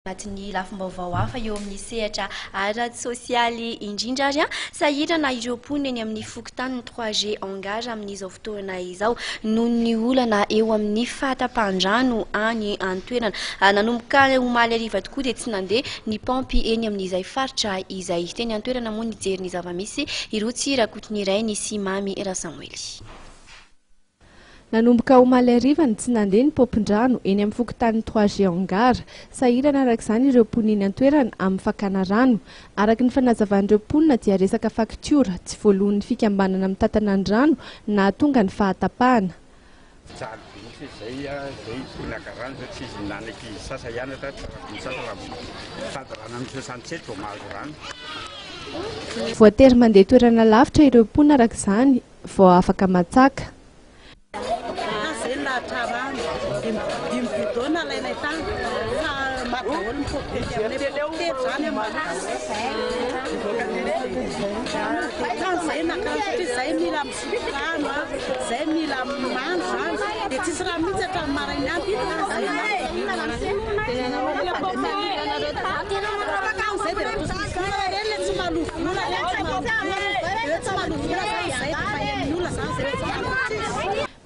Anatin'ny lafim-baovao hafa eo amin'ny sehatra ara sosialy indrindra ary sahirana ireo mponina eny amin'ny fokontany 3G Hangar amin'izao fotoana izao noho ny olana eo amin'ny fahatapahan-drano any an-toerana. Nanomboka omaly hariva tokoa dia tsy nandeha ny paompy eny amin'izay faritra izay. Teny an-toerana moa nijery ny zava-misy Irotsy Rakotonirainy sy Mamy Rasamuely. Nanomboka omaly hariva ny tsy nandeha ny paompin-drano eny amin'ny fokontany 3G Hangar. Sahirana araka izany ireo mponina an-toerana amin'ny fakana rano. Araka ny fanazavan'ireo mponina dia resaka faktiora tsy voalohan'ny fikambanana amin'ny tatanàn-drano na tonga ny fahatapahana. Voatery mandeha toerana lavitra ireo mponina araka izany vao afaka matsaka.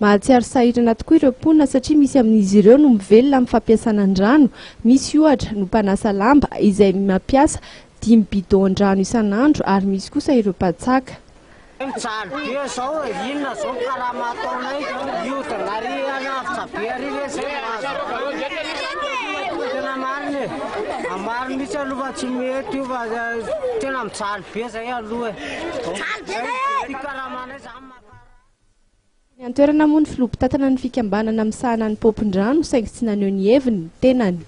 Mahatsiaro sahirana tokoa ireo mponina satria misy amin'izy ireo no mivelona amin'ny fampiasana an-drano. Misy ohatra no mpanasa lamba izay mampiasa 5 bidon-drano isan'andro ary misy kosa ireo mpatsaka. Ny an-toerana moa ny filobotatana ny fikambanana amin'ny sahana ny paompin-drano saingy tsy naneho ny heviny ny tenany.